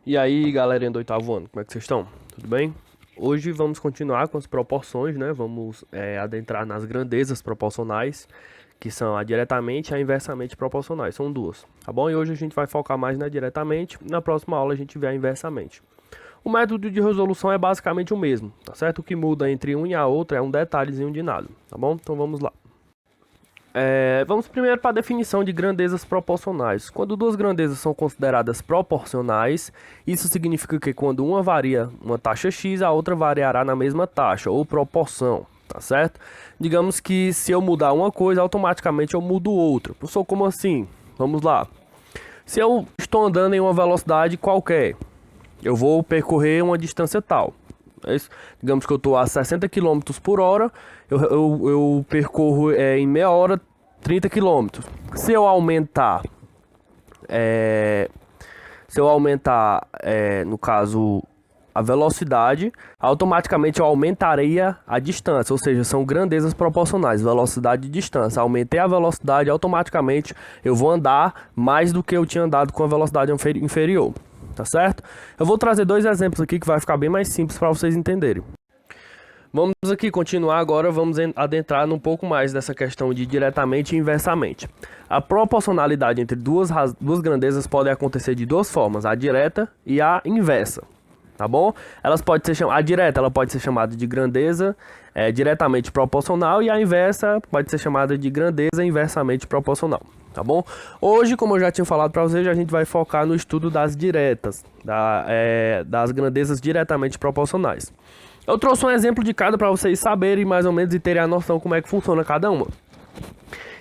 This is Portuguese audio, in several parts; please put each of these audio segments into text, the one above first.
E aí, galerinha do oitavo ano, como é que vocês estão? Tudo bem? Hoje vamos continuar com as proporções, né? Vamos adentrar nas grandezas proporcionais, que são a diretamente e a inversamente proporcionais. São duas, tá bom? E hoje a gente vai focar mais na diretamente. Na próxima aula a gente vê a inversamente. O método de resolução é basicamente o mesmo, tá certo? O que muda entre um e a outra é um detalhezinho de nada, tá bom? Então vamos lá. Vamos primeiro para a definição de grandezas proporcionais. Quando duas grandezas são consideradas proporcionais, isso significa que quando uma varia uma taxa x, a outra variará na mesma taxa, ou proporção, tá certo? Digamos que se eu mudar uma coisa, automaticamente eu mudo outra. Professor, como assim? Vamos lá. Se eu estou andando em uma velocidade qualquer, eu vou percorrer uma distância tal. Digamos que eu estou a 60 km por hora, eu percorro em meia hora 30 km. Se eu aumentar, no caso, a velocidade, automaticamente eu aumentaria a distância, ou seja, são grandezas proporcionais, velocidade e distância. Aumentei a velocidade, automaticamente eu vou andar mais do que eu tinha andado com a velocidade inferior. Tá certo? Eu vou trazer dois exemplos aqui que vai ficar bem mais simples para vocês entenderem. Vamos aqui continuar agora, vamos adentrar um pouco mais dessa questão de diretamente e inversamente. A proporcionalidade entre duas grandezas pode acontecer de duas formas, a direta e a inversa. Tá bom? A direta ela pode ser chamada de grandeza diretamente proporcional e a inversa pode ser chamada de grandeza inversamente proporcional. Tá bom? Hoje, como eu já tinha falado para vocês, a gente vai focar no estudo das diretas, das grandezas diretamente proporcionais. Eu trouxe um exemplo de cada para vocês saberem mais ou menos e terem a noção como é que funciona cada uma.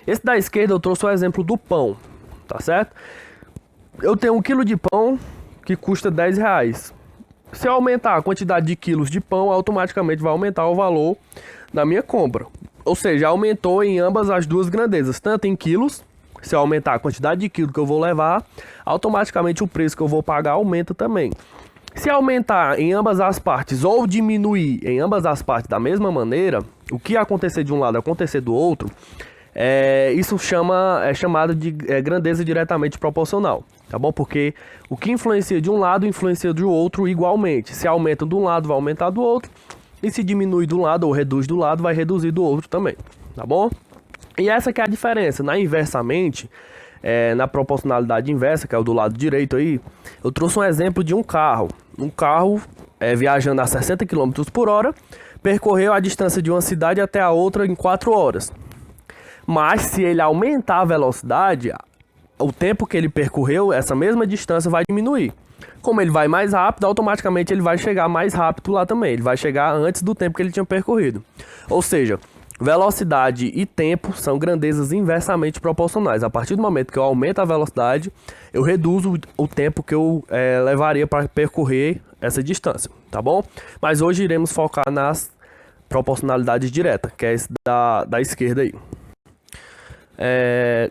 Esse da esquerda eu trouxe o exemplo do pão, tá certo? Eu tenho 1 quilo de pão que custa R$10. Se eu aumentar a quantidade de quilos de pão, automaticamente vai aumentar o valor da minha compra. Ou seja, aumentou em ambas as duas grandezas, tanto em quilos. Se eu aumentar a quantidade de quilos que eu vou levar, automaticamente o preço que eu vou pagar aumenta também. Se aumentar em ambas as partes ou diminuir em ambas as partes da mesma maneira, o que acontecer de um lado acontecer do outro, isso é chamado de grandeza diretamente proporcional, tá bom? Porque o que influencia de um lado influencia do outro igualmente. Se aumenta de um lado, vai aumentar do outro. E se diminui de um lado ou reduz do lado, vai reduzir do outro também, tá bom? E essa que é a diferença. Na inversamente, na proporcionalidade inversa, que é o do lado direito aí, eu trouxe um exemplo de um carro. Um carro viajando a 60 km por hora, percorreu a distância de uma cidade até a outra em 4 horas. Mas se ele aumentar a velocidade, o tempo que ele percorreu, essa mesma distância vai diminuir. Como ele vai mais rápido, automaticamente ele vai chegar mais rápido lá também. Ele vai chegar antes do tempo que ele tinha percorrido. Ou seja, velocidade e tempo são grandezas inversamente proporcionais. A partir do momento que eu aumento a velocidade, eu reduzo o tempo que eu levaria para percorrer essa distância, tá bom? Mas hoje iremos focar nas proporcionalidades diretas, que é esse da esquerda aí.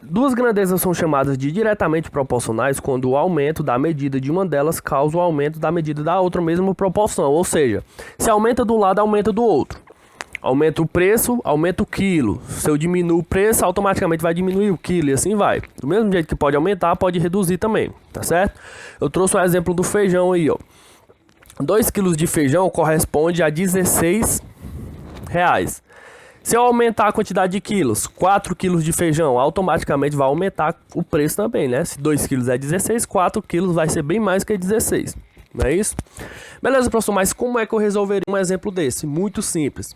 Duas grandezas são chamadas de diretamente proporcionais quando o aumento da medida de uma delas causa o aumento da medida da outra mesma proporção. Ou seja, se aumenta de um lado, aumenta do outro. Aumenta o preço, aumenta o quilo. Se eu diminuo o preço, automaticamente vai diminuir o quilo e assim vai. Do mesmo jeito que pode aumentar, pode reduzir também, tá certo? Eu trouxe um exemplo do feijão aí, ó. 2 quilos de feijão corresponde a R$16. Se eu aumentar a quantidade de quilos, 4 quilos de feijão, automaticamente vai aumentar o preço também, né? Se 2 quilos é 16, 4 quilos vai ser bem mais que 16, não é isso? Beleza, professor, mas como é que eu resolveria um exemplo desse? Muito simples.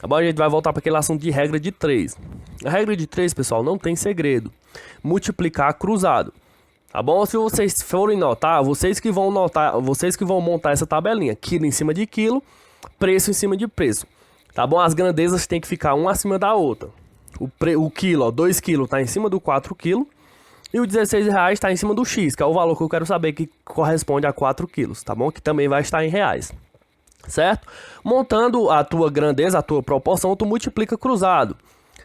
Agora a gente vai voltar para aquele assunto de regra de 3. A regra de 3, pessoal, não tem segredo. Multiplicar cruzado. Tá bom? Se vocês forem notar, vocês que vão montar essa tabelinha. Quilo em cima de quilo, preço em cima de preço. Tá bom? As grandezas têm que ficar uma acima da outra. O quilo, ó, 2 quilos está em cima do 4 quilos. E o R$16 está em cima do X, que é o valor que eu quero saber que corresponde a 4 quilos. Tá bom? Que também vai estar em reais. Certo? Montando a tua grandeza, a tua proporção, tu multiplica cruzado,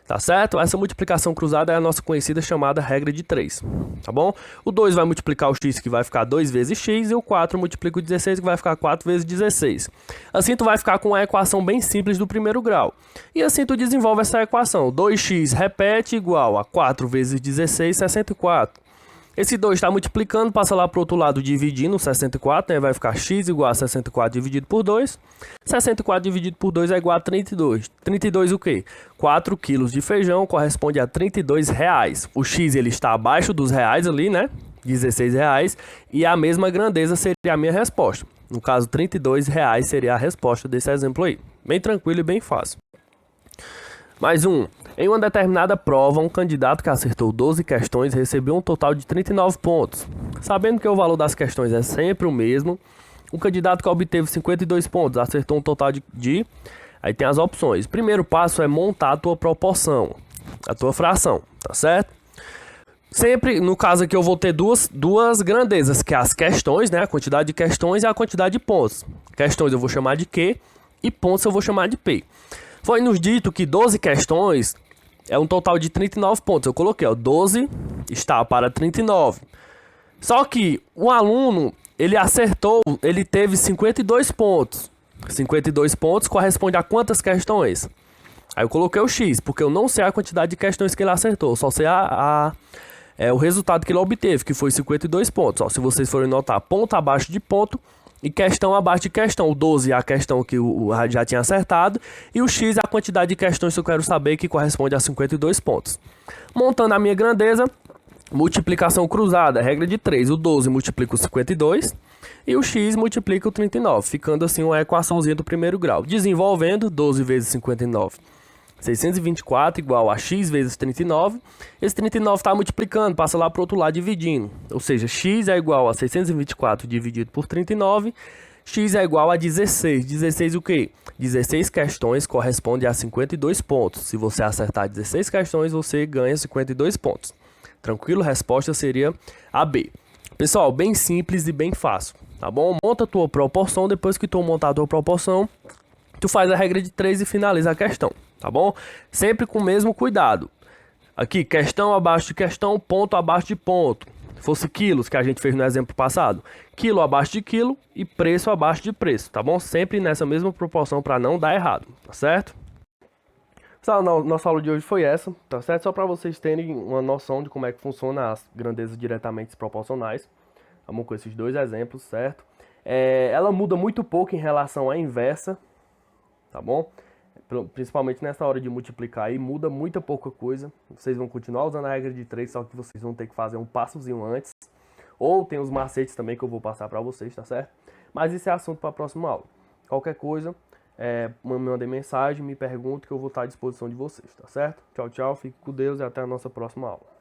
tá certo? Essa multiplicação cruzada é a nossa conhecida chamada regra de 3, tá bom? O 2 vai multiplicar o x, que vai ficar 2 vezes x, e o 4 multiplica o 16, que vai ficar 4 vezes 16. Assim tu vai ficar com uma equação bem simples do primeiro grau. E assim tu desenvolve essa equação. 2x repete igual a 4 vezes 16, 64. Esse 2 está multiplicando, passa lá para o outro lado dividindo 64, né? Vai ficar x igual a 64 dividido por 2. 64 dividido por 2 é igual a 32. 32 o quê? 4 quilos de feijão corresponde a R$32. O x ele está abaixo dos reais ali, né? R$16. E a mesma grandeza seria a minha resposta. No caso, R$32 seria a resposta desse exemplo aí. Bem tranquilo e bem fácil. Mais um. Em uma determinada prova, um candidato que acertou 12 questões recebeu um total de 39 pontos. Sabendo que o valor das questões é sempre o mesmo, o candidato que obteve 52 pontos acertou um total de... Aí tem as opções. O primeiro passo é montar a tua proporção, a tua fração, tá certo? Sempre, no caso aqui, eu vou ter duas grandezas, que é as questões, né? A quantidade de questões e a quantidade de pontos. Questões eu vou chamar de Q e pontos eu vou chamar de P. Foi nos dito que 12 questões é um total de 39 pontos. Eu coloquei, ó, 12 está para 39. Só que o aluno, ele acertou, ele teve 52 pontos. 52 pontos corresponde a quantas questões? Aí eu coloquei o X, porque eu não sei a quantidade de questões que ele acertou. Só sei o resultado que ele obteve, que foi 52 pontos. Ó, se vocês forem notar, ponto abaixo de ponto e questão abaixo de questão. O 12 é a questão que o já tinha acertado e o X é a quantidade de questões que eu quero saber, que corresponde a 52 pontos. Montando a minha grandeza, multiplicação cruzada, regra de 3. O 12 multiplica o 52 e o X multiplica o 39, ficando assim uma equaçãozinha do primeiro grau. Desenvolvendo, 12 vezes 59, 624 igual a x vezes 39. Esse 39 está multiplicando, passa lá para o outro lado dividindo. Ou seja, x é igual a 624 dividido por 39. X é igual a 16. 16 o quê? 16 questões corresponde a 52 pontos. Se você acertar 16 questões, você ganha 52 pontos. Tranquilo? A resposta seria a B. Pessoal, bem simples e bem fácil, tá bom? Monta a tua proporção, depois que tu montar a tua proporção, tu faz a regra de 3 e finaliza a questão, tá bom? Sempre com o mesmo cuidado. Aqui, questão abaixo de questão, ponto abaixo de ponto. Se fosse quilos, que a gente fez no exemplo passado, quilo abaixo de quilo e preço abaixo de preço, tá bom? Sempre nessa mesma proporção para não dar errado, tá certo? Pessoal, nossa aula de hoje foi essa, tá certo? Só para vocês terem uma noção de como é que funciona as grandezas diretamente proporcionais. Vamos com esses dois exemplos, certo? Ela muda muito pouco em relação à inversa, tá bom? Principalmente nessa hora de multiplicar aí, muda muita pouca coisa. Vocês vão continuar usando a regra de 3, só que vocês vão ter que fazer um passozinho antes. Ou tem os macetes também que eu vou passar para vocês, tá certo? Mas isso é assunto para a próxima aula. Qualquer coisa, me mandem mensagem, me perguntem que eu vou estar à disposição de vocês, tá certo? Tchau, tchau, fique com Deus e até a nossa próxima aula.